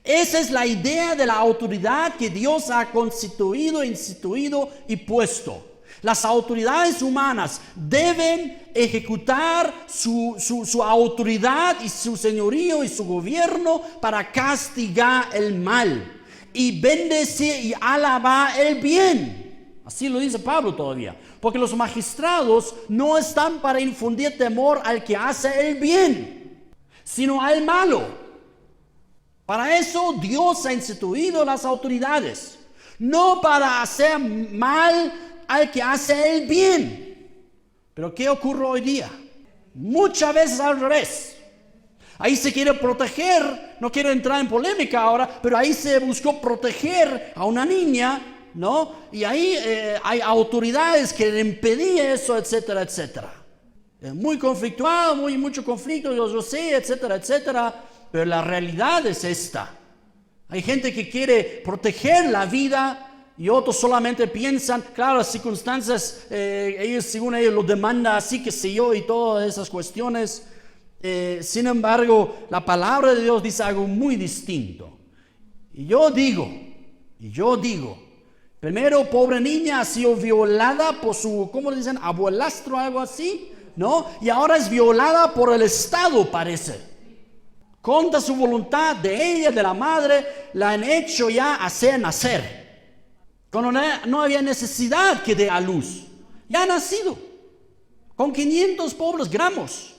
Esa es la idea de la autoridad que Dios ha constituido, instituido y puesto. Las autoridades humanas deben ejecutar su autoridad y su señorío y su gobierno para castigar el mal y bendecir y alabar el bien. Así lo dice Pablo todavía. Porque los magistrados no están para infundir temor al que hace el bien, sino al malo. Para eso Dios ha instituido las autoridades, no para hacer mal al que hace el bien. Pero ¿qué ocurre hoy día? Muchas veces al revés. Ahí se quiere proteger, no quiero entrar en polémica ahora, pero ahí se buscó proteger a una niña, ¿no? Y ahí hay autoridades que le impedían eso, etcétera, etcétera. Muy conflictuado, mucho conflicto, yo sé, etcétera, etcétera. Pero la realidad es esta. Hay gente que quiere proteger la vida y otros solamente piensan, claro, las circunstancias, según ellos lo demandan así, que sé yo, y todas esas cuestiones. Sin embargo, la palabra de Dios dice algo muy distinto. Y yo digo, primero, pobre niña ha sido violada por su, ¿cómo le dicen? Abuelastro, algo así, ¿no? Y ahora es violada por el Estado, parece. Contra su voluntad de ella, de la madre, la han hecho ya hacer nacer. Cuando no había necesidad que dé a luz. Ya ha nacido. Con 500 pobres gramos.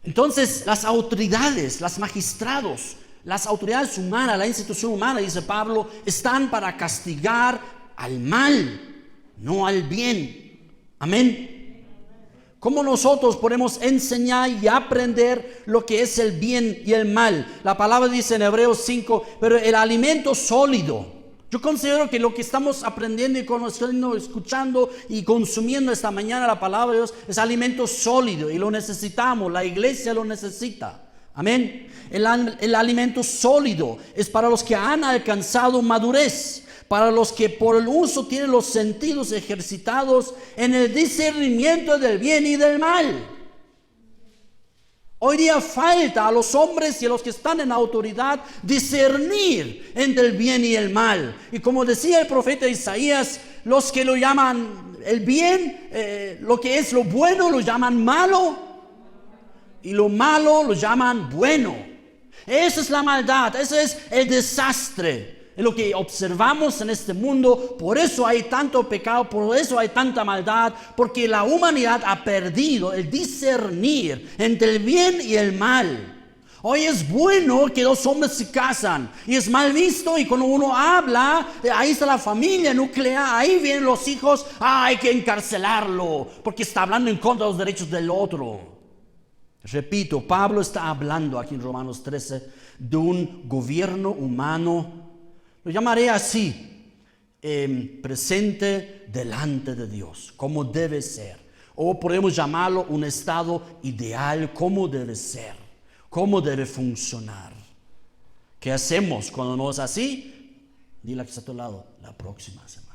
Entonces, las autoridades, los magistrados, las autoridades humanas, la institución humana, dice Pablo, están para castigar al mal, no al bien. Amén. ¿Cómo nosotros podemos enseñar y aprender lo que es el bien y el mal? La palabra dice en Hebreos 5, pero el alimento sólido. Yo considero que lo que estamos aprendiendo y conociendo, escuchando y consumiendo esta mañana, la palabra de Dios, es alimento sólido y lo necesitamos, la iglesia lo necesita. Amén. El alimento sólido es para los que han alcanzado madurez. Para los que por el uso tienen los sentidos ejercitados en el discernimiento del bien y del mal. Hoy día falta a los hombres y a los que están en autoridad discernir entre el bien y el mal. Y como decía el profeta Isaías, los que lo llaman el bien, lo que es lo bueno lo llaman malo, y lo malo lo llaman bueno. Esa es la maldad, ese es el desastre. Es lo que observamos en este mundo. Por eso hay tanto pecado, por eso hay tanta maldad, porque la humanidad ha perdido el discernir entre el bien y el mal. Hoy es bueno que dos hombres se casan y es mal visto, y cuando uno habla, ahí está la familia nuclear, ahí vienen los hijos, hay que encarcelarlo porque está hablando en contra de los derechos del otro. Repito, Pablo está hablando aquí en Romanos 13 de un gobierno humano, lo llamaré así, presente delante de Dios, como debe ser. O podemos llamarlo un estado ideal, como debe ser, cómo debe funcionar. ¿Qué hacemos cuando no es así? Dile a que está a tu lado, la próxima semana.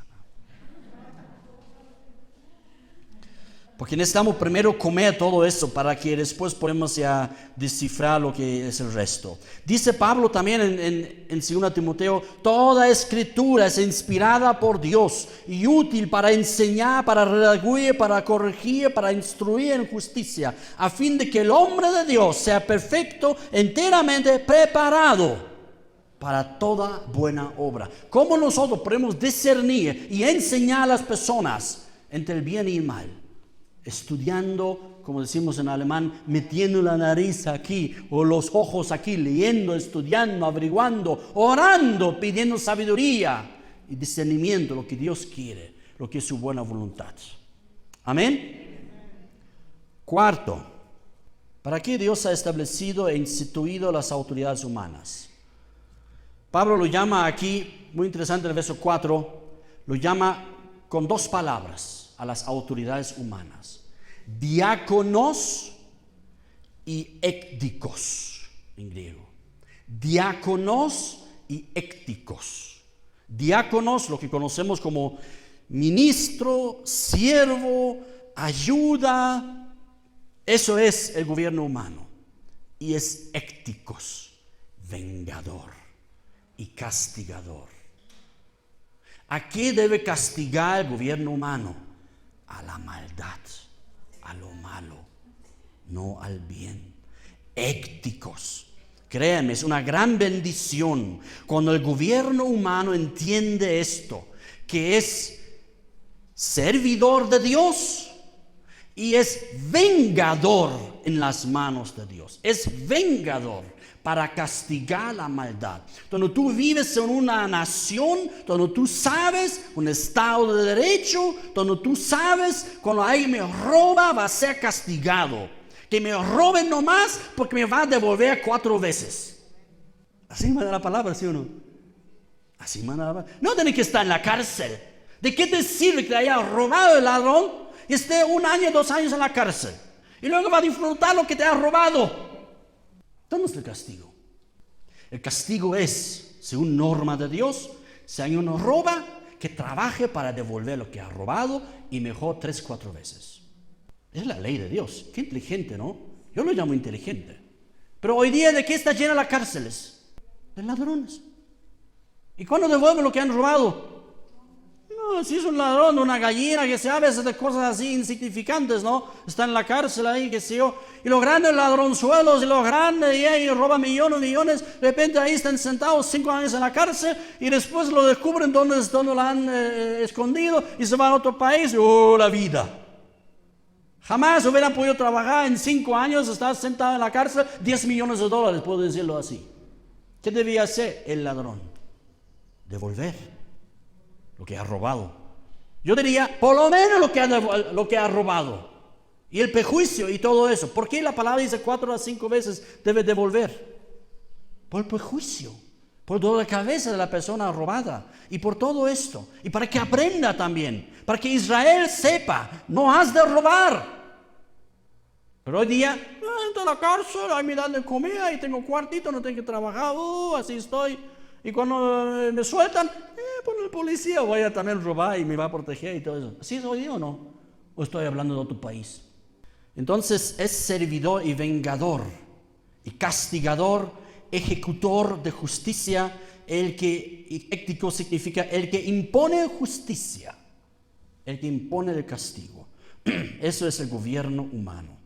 Porque necesitamos primero comer todo eso para que después podamos ya descifrar lo que es el resto. Dice Pablo también en 2 Timoteo, toda escritura es inspirada por Dios y útil para enseñar, para redarguir, para corregir, para instruir en justicia, a fin de que el hombre de Dios sea perfecto, enteramente preparado para toda buena obra. ¿Cómo nosotros podemos discernir y enseñar a las personas entre el bien y el mal? Estudiando, como decimos en alemán, metiendo la nariz aquí o los ojos aquí, leyendo, estudiando, averiguando, orando, pidiendo sabiduría y discernimiento, lo que Dios quiere, lo que es su buena voluntad. Amén. Cuarto, ¿para qué Dios ha establecido e instituido las autoridades humanas? Pablo lo llama aquí, muy interesante en el verso 4, lo llama con dos palabras a las autoridades humanas: diáconos y écticos, en griego. Diáconos y écticos. Diáconos, lo que conocemos como ministro, siervo, ayuda, eso es el gobierno humano. Y es écticos, vengador y castigador. ¿A qué debe castigar el gobierno humano? A la maldad, a lo malo, no al bien. Écticos. Créanme, es una gran bendición cuando el gobierno humano entiende esto, que es servidor de Dios y es vengador en las manos de Dios. Es vengador para castigar la maldad. Cuando tú vives en una nación, donde tú sabes, un estado de derecho, donde tú sabes, cuando alguien me roba, va a ser castigado. Que me roben nomás porque me va a devolver 4 veces. Así me da la palabra, ¿sí o no? Así me da la palabra. No tiene que estar en la cárcel. ¿De qué te sirve que te haya robado el ladrón y esté 1 año, 2 años en la cárcel? Y luego va a disfrutar lo que te ha robado. ¿Dónde es el castigo? El castigo es, según norma de Dios, si alguien nos roba, que trabaje para devolver lo que ha robado y mejor 3, 4 veces. Es la ley de Dios. Qué inteligente, ¿no? Yo lo llamo inteligente. Pero hoy día, ¿de qué está llena las cárceles? De ladrones. ¿Y cuándo devuelven lo que han robado? No, si es un ladrón, una gallina, que se a veces de cosas así insignificantes, ¿no? Está en la cárcel ahí, qué sé yo. Y los grandes ladronzuelos, y los grandes, y roban millones, de repente ahí están sentados 5 años en la cárcel, y después lo descubren donde lo han escondido, y se van a otro país, la vida. Jamás hubieran podido trabajar en 5 años, estar sentado en la cárcel, $10 millones, puedo decirlo así. ¿Qué debía hacer el ladrón? Devolver lo que ha robado. Yo diría, por lo menos lo que ha robado. Y el prejuicio y todo eso. ¿Por qué la palabra dice 4 a 5 veces debe devolver? Por el prejuicio, por dolor de cabeza de la persona robada. Y por todo esto. Y para que aprenda también. Para que Israel sepa, no has de robar. Pero hoy día, entro a la cárcel, ahí me dan de comer, ahí tengo cuartito, no tengo que trabajar, así estoy. Y cuando me sueltan, pues el policía voy a también robar y me va a proteger y todo eso. ¿Así es hoy día o no? ¿O estoy hablando de otro país? Entonces es servidor y vengador, y castigador, ejecutor de justicia, y ético significa el que impone justicia, el que impone el castigo. Eso es el gobierno humano.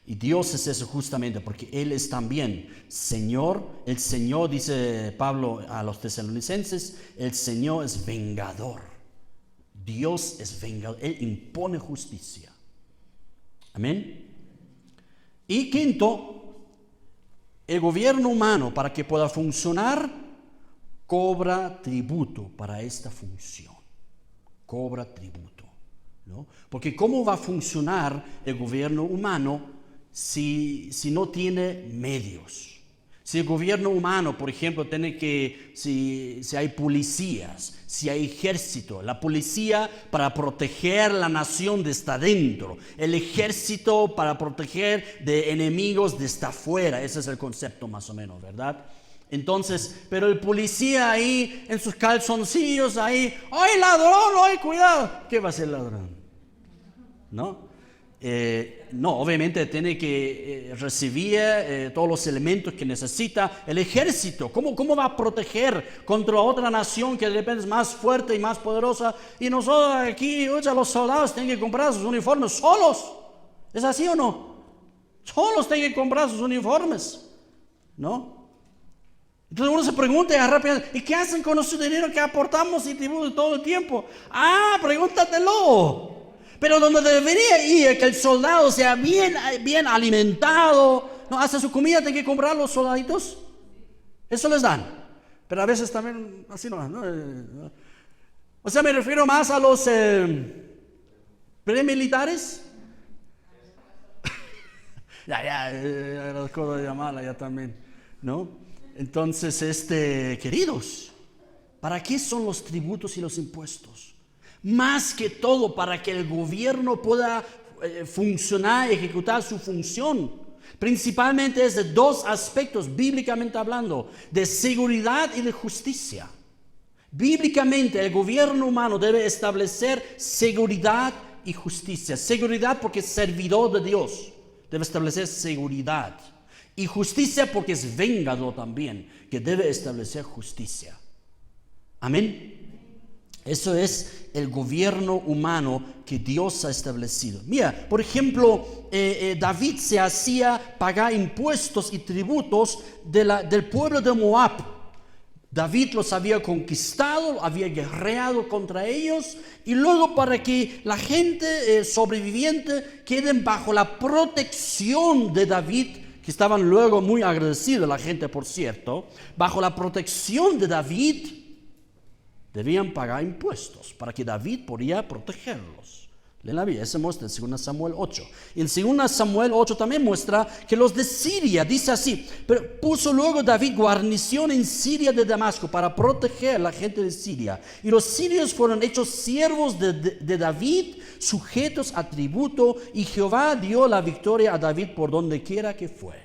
Y Dios es eso justamente porque Él es también Señor. El Señor, dice Pablo a los tesalonicenses, el Señor es vengador. Dios es vengador, Él impone justicia. Amén. Y quinto, el gobierno humano, para que pueda funcionar, cobra tributo para esta función. Cobra tributo, ¿no? Porque ¿cómo va a funcionar el gobierno humano si no tiene medios? Si el gobierno humano, por ejemplo, si hay policías, si hay ejército, la policía para proteger la nación desde adentro, el ejército para proteger de enemigos desde afuera, ese es el concepto más o menos, ¿verdad? Entonces, pero el policía ahí en sus calzoncillos ahí, ¡ay, ladrón! ¡Ay, cuidado! ¿Qué va a hacer el ladrón? ¿No? No, obviamente tiene que recibir todos los elementos que necesita el ejército. ¿Cómo va a proteger contra otra nación que de repente es más fuerte y más poderosa? Y nosotros aquí, oye, los soldados tienen que comprar sus uniformes solos. ¿Es así o no? Solos tienen que comprar sus uniformes, ¿no? Entonces uno se pregunta rápidamente, ¿y qué hacen con nuestro dinero que aportamos y tributo todo el tiempo? Pregúntatelo. Pero donde debería ir es que el soldado sea bien alimentado, ¿no? Hasta su comida tiene que comprar los soldaditos. Eso les dan. Pero a veces también así no. O sea, me refiero más a los premilitares. ya, las cosas ya malas ya también, ¿no? Entonces, queridos, ¿para qué son los tributos y los impuestos? Más que todo para que el gobierno pueda funcionar, ejecutar su función. Principalmente es de dos aspectos, bíblicamente hablando, de seguridad y de justicia. Bíblicamente el gobierno humano debe establecer seguridad y justicia. Seguridad porque es servidor de Dios, debe establecer seguridad. Y justicia porque es vengador también, que debe establecer justicia. Amén. Eso es el gobierno humano que Dios ha establecido. Mira, por ejemplo, David se hacía pagar impuestos y tributos del pueblo de Moab. David los había conquistado, había guerreado contra ellos, y luego para que la gente sobreviviente queden bajo la protección de David, que estaban luego muy agradecidos la gente, por cierto, bajo la protección de David, debían pagar impuestos para que David podía protegerlos. Leen la Biblia, eso muestra en 2 Samuel 8. Y en 2 Samuel 8 también muestra que los de Siria, dice así, pero puso luego David guarnición en Siria de Damasco para proteger a la gente de Siria. Y los sirios fueron hechos siervos de David, sujetos a tributo, y Jehová dio la victoria a David por donde quiera que fue.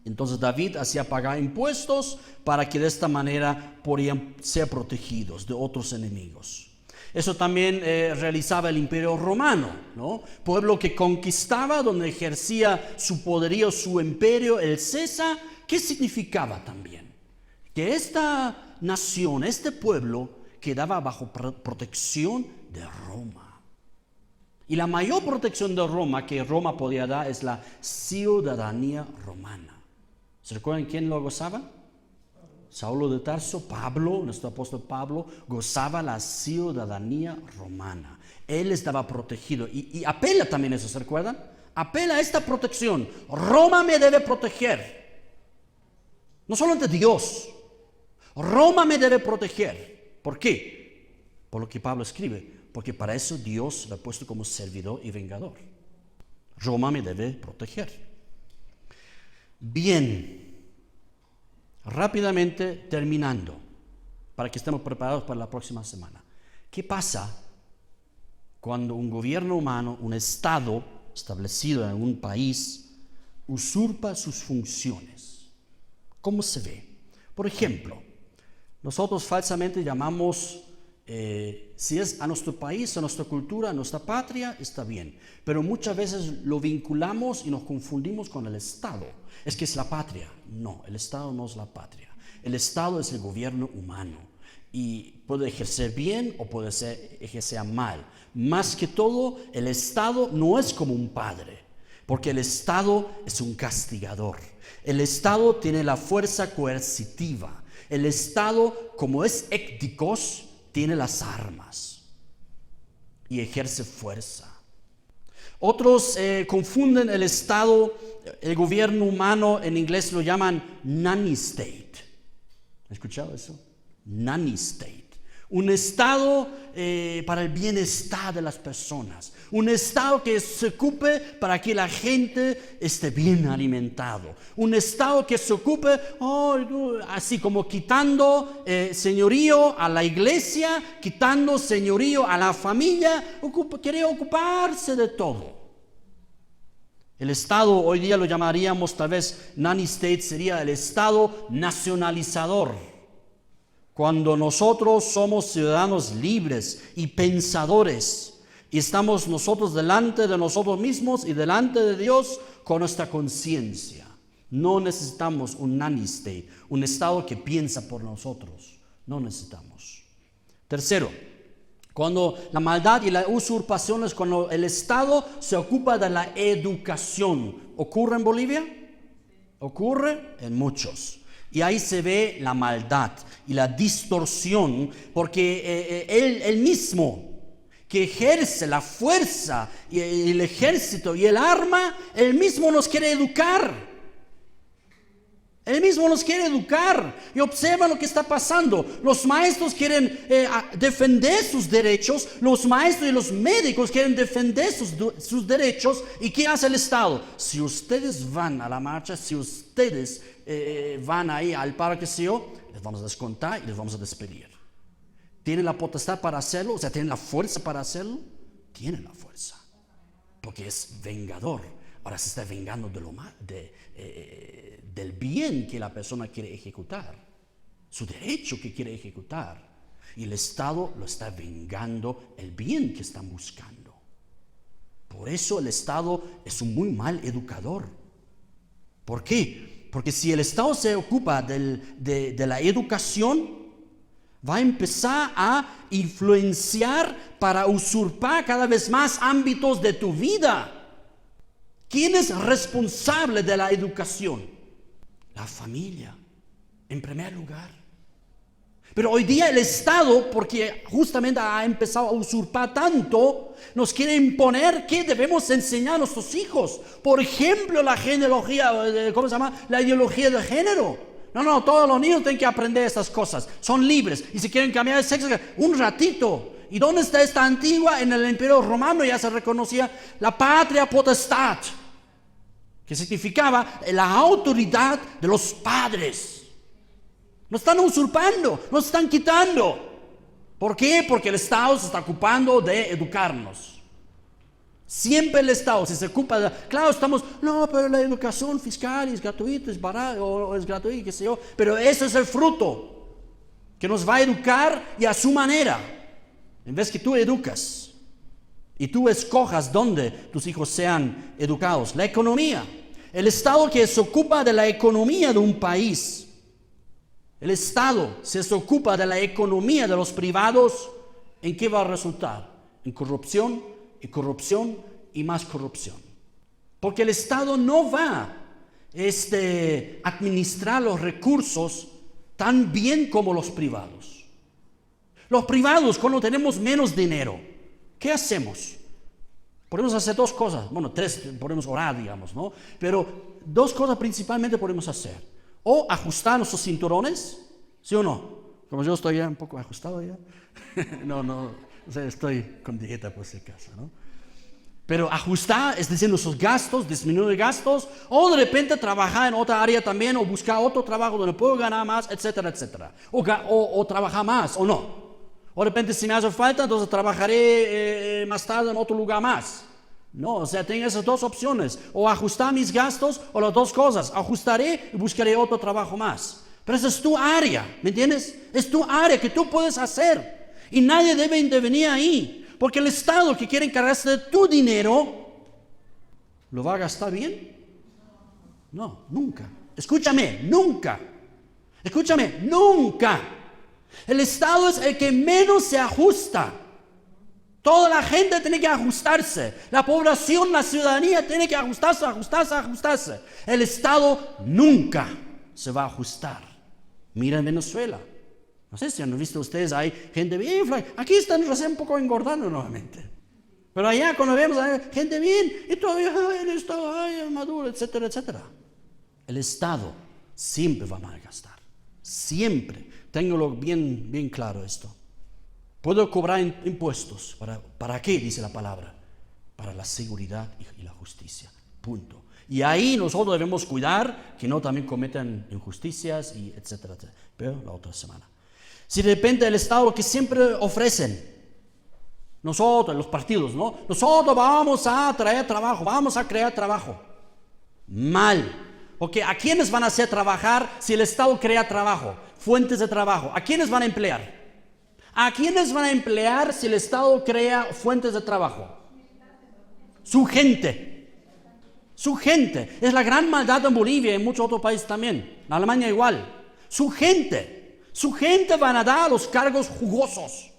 Entonces David hacía pagar impuestos para que de esta manera podían ser protegidos de otros enemigos. Eso también realizaba el Imperio Romano, ¿no? Pueblo que conquistaba, donde ejercía su poderío, su imperio, el César. ¿Qué significaba también? Que esta nación, este pueblo, quedaba bajo protección de Roma. Y la mayor protección de Roma que Roma podía dar es la ciudadanía romana. ¿Se recuerdan quién lo gozaba? Saulo de Tarso, Pablo, nuestro apóstol Pablo, gozaba la ciudadanía romana. Él estaba protegido y apela también eso, ¿se recuerdan? Apela a esta protección. Roma me debe proteger. No solamente Dios. Roma me debe proteger. ¿Por qué? Por lo que Pablo escribe. Porque para eso Dios lo ha puesto como servidor y vengador. Roma me debe proteger. Bien. Rápidamente terminando, para que estemos preparados para la próxima semana. ¿Qué pasa cuando un gobierno humano, un Estado establecido en un país, usurpa sus funciones? ¿Cómo se ve? Por ejemplo, nosotros falsamente llamamos Si es a nuestro país, a nuestra cultura, a nuestra patria, está bien. Pero muchas veces lo vinculamos y nos confundimos con el Estado. Es que es la patria. No, el Estado no es la patria. El Estado es el gobierno humano. Y puede ejercer bien o puede ejercer mal. Más que todo, el Estado no es como un padre. Porque el Estado es un castigador. El Estado tiene la fuerza coercitiva. El Estado, como es éticos, tiene las armas y ejerce fuerza. Otros confunden el Estado, el gobierno humano, en inglés lo llaman nanny state. ¿Has escuchado eso? Nanny state. Un Estado para el bienestar de las personas. Un Estado que se ocupe para que la gente esté bien alimentado. Un Estado que se ocupe, así como quitando señorío a la iglesia, quitando señorío a la familia, quiere ocuparse de todo. El Estado, hoy día lo llamaríamos tal vez nanny state, sería el Estado nacionalizador. Cuando nosotros somos ciudadanos libres y pensadores y estamos nosotros delante de nosotros mismos y delante de Dios con nuestra conciencia. No necesitamos un nanny state, un Estado que piensa por nosotros. No necesitamos. Tercero, cuando la maldad y la usurpación es cuando el Estado se ocupa de la educación. ¿Ocurre en Bolivia? Ocurre en muchos. Y ahí se ve la maldad y la distorsión, porque él mismo que ejerce la fuerza y el ejército y el arma, él mismo nos quiere educar. Él mismo nos quiere educar. Y observa lo que está pasando. Los maestros quieren defender sus derechos. Los maestros y los médicos quieren defender sus derechos. ¿Y qué hace el Estado? Si ustedes van a la marcha, si ustedes van ahí al paro, que sé yo, les vamos a descontar y les vamos a despedir. ¿Tienen la potestad para hacerlo? O sea, ¿tienen la fuerza para hacerlo? Tienen la fuerza. Porque es vengador. Ahora se está vengando de lo mal, del bien que la persona quiere ejecutar. Su derecho que quiere ejecutar. Y el Estado lo está vengando el bien que están buscando. Por eso el Estado es un muy mal educador. ¿Por qué? Porque si el Estado se ocupa de la educación, va a empezar a influenciar para usurpar cada vez más ámbitos de tu vida. ¿Quién es responsable de la educación? La familia, en primer lugar. Pero hoy día el Estado, porque justamente ha empezado a usurpar tanto, nos quiere imponer qué debemos enseñar a nuestros hijos. Por ejemplo, la genealogía, la ideología de género. No, todos los niños tienen que aprender estas cosas. Son libres. Y si quieren cambiar de sexo, un ratito. ¿Y dónde está esta antigua? En el Imperio Romano ya se reconocía la patria potestad, que significaba la autoridad de los padres. Nos están usurpando, nos están quitando. ¿Por qué? Porque el Estado se está ocupando de educarnos. Siempre el Estado, si se ocupa de... Claro, pero la educación fiscal es gratuita, es barata, o es gratuita, qué sé yo. Pero eso es el fruto que nos va a educar y a su manera. En vez que tú educas y tú escojas dónde tus hijos sean educados. La economía. El Estado que se ocupa de la economía de un país. El Estado se ocupa de la economía de los privados. ¿En qué va a resultar? En corrupción. Y corrupción y más corrupción. Porque el Estado no va a administrar los recursos tan bien como los privados. Los privados, cuando tenemos menos dinero, ¿qué hacemos? Podemos hacer dos cosas. Bueno, tres, podemos orar, digamos, ¿no? Pero dos cosas principalmente podemos hacer. O ajustar nuestros cinturones, ¿sí o no? Como yo estoy ya un poco ajustado ya. No. O sea, estoy con dieta por si acaso, ¿no? Pero ajustar, es decir, nuestros gastos, disminuir gastos, o de repente trabajar en otra área también, o buscar otro trabajo donde puedo ganar más, etcétera, etcétera. O trabajar más, o no. O de repente si me hace falta, entonces trabajaré más tarde en otro lugar más. No, o sea, tengo esas dos opciones. O ajustar mis gastos, o las dos cosas. Ajustaré y buscaré otro trabajo más. Pero esa es tu área, ¿me entiendes? Es tu área que tú puedes hacer. Y nadie debe intervenir ahí, porque el Estado que quiere encargarse de tu dinero, ¿lo va a gastar bien? No, nunca. Escúchame, nunca. Escúchame, nunca. El Estado es el que menos se ajusta. Toda la gente tiene que ajustarse. La población, la ciudadanía tiene que ajustarse. El Estado nunca se va a ajustar. Mira en Venezuela. No sé si han visto ustedes, hay gente bien flaca. Aquí están recién un poco engordando nuevamente. Pero allá cuando vemos a gente bien, y todavía el Estado maduro, etcétera, etcétera. El Estado siempre va a malgastar. Siempre. Téngalo bien claro esto. Puedo cobrar impuestos. ¿Para qué? Dice la palabra. Para la seguridad y la justicia. Punto. Y ahí nosotros debemos cuidar que no también cometan injusticias y etcétera, etcétera. Pero la otra semana. Si depende del Estado, lo que siempre ofrecen, nosotros, los partidos, ¿no? Nosotros vamos a traer trabajo, vamos a crear trabajo. Mal. Porque ¿a quiénes van a hacer trabajar si el Estado crea trabajo? Fuentes de trabajo. ¿A quiénes van a emplear? ¿A quiénes van a emplear si el Estado crea fuentes de trabajo? Su gente. Su gente. Es la gran maldad en Bolivia y en muchos otros países también. En Alemania igual. Su gente. Su gente van a dar los cargos jugosos.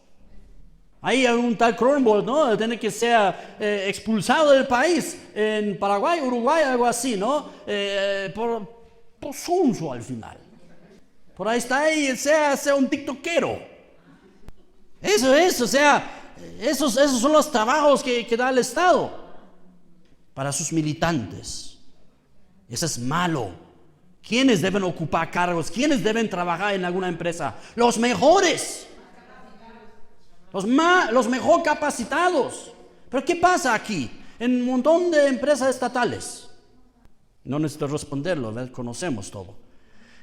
Ahí hay un tal Kronborg, ¿no? Tiene que ser expulsado del país. En Paraguay, Uruguay, algo así, ¿no? Por sonso al final. Por ahí está ahí, sea un tiktokero. Eso es, o sea, esos son los trabajos que da el Estado para sus militantes. Eso es malo. ¿Quiénes deben ocupar cargos? ¿Quiénes deben trabajar en alguna empresa? Los mejores. Los mejor capacitados. Pero ¿qué pasa aquí? En un montón de empresas estatales. No necesito responderlo, ¿ves? Conocemos todo.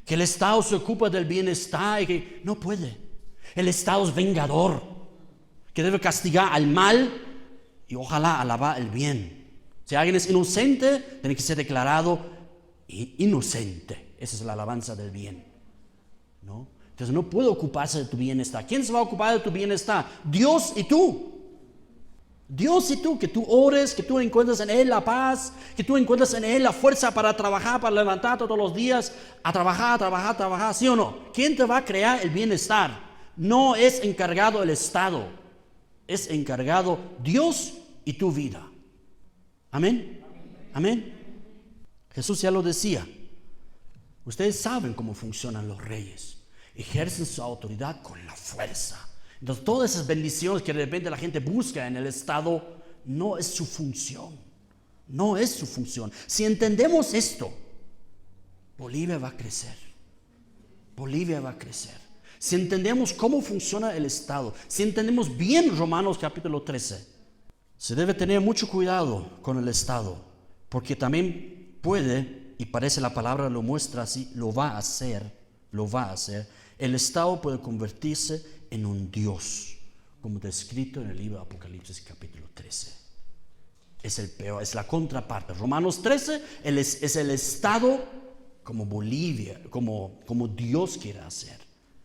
Que el Estado se ocupa del bienestar y que no puede. El Estado es vengador, que debe castigar al mal y ojalá alabar el bien. Si alguien es inocente, tiene que ser declarado inocente. Esa es la alabanza del bien, ¿no? Entonces no puede ocuparse de tu bienestar. ¿Quién se va a ocupar de tu bienestar? Dios y tú. Dios y tú, que tú ores, que tú encuentres en Él la paz, que tú encuentres en Él la fuerza para trabajar, para levantarte todos los días, a trabajar, ¿sí o no? ¿Quién te va a crear el bienestar? No es encargado el Estado, es encargado Dios y tu vida. Amén. Amén. Jesús ya lo decía. Ustedes saben cómo funcionan los reyes. Ejercen su autoridad con la fuerza. Entonces todas esas bendiciones que de repente la gente busca en el Estado no es su función. No es su función. Si entendemos esto, Bolivia va a crecer. Bolivia va a crecer. Si entendemos cómo funciona el Estado, si entendemos bien Romanos capítulo 13, se debe tener mucho cuidado con el Estado, porque también puede, y parece la palabra lo muestra así, lo va a hacer, el Estado puede convertirse en un Dios, como descrito en el libro de Apocalipsis capítulo 13. Es el peor, es la contraparte. Romanos 13 es el Estado como Bolivia, como Dios quiere hacer,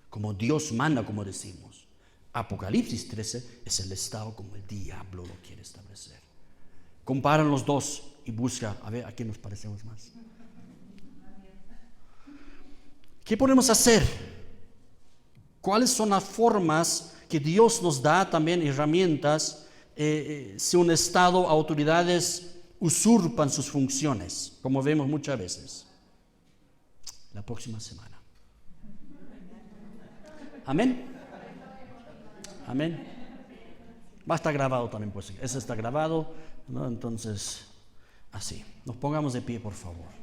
como Dios manda, como decimos. Apocalipsis 13 es el Estado como el diablo lo quiere establecer. Comparan los dos y busca, a ver, ¿a qué nos parecemos más? ¿Qué podemos hacer? ¿Cuáles son las formas que Dios nos da también herramientas si un Estado, autoridades usurpan sus funciones, como vemos muchas veces? La próxima semana. Amén. Amén. Va a estar grabado también, pues. Ese está grabado, ¿no? Entonces, así. Nos pongamos de pie, por favor.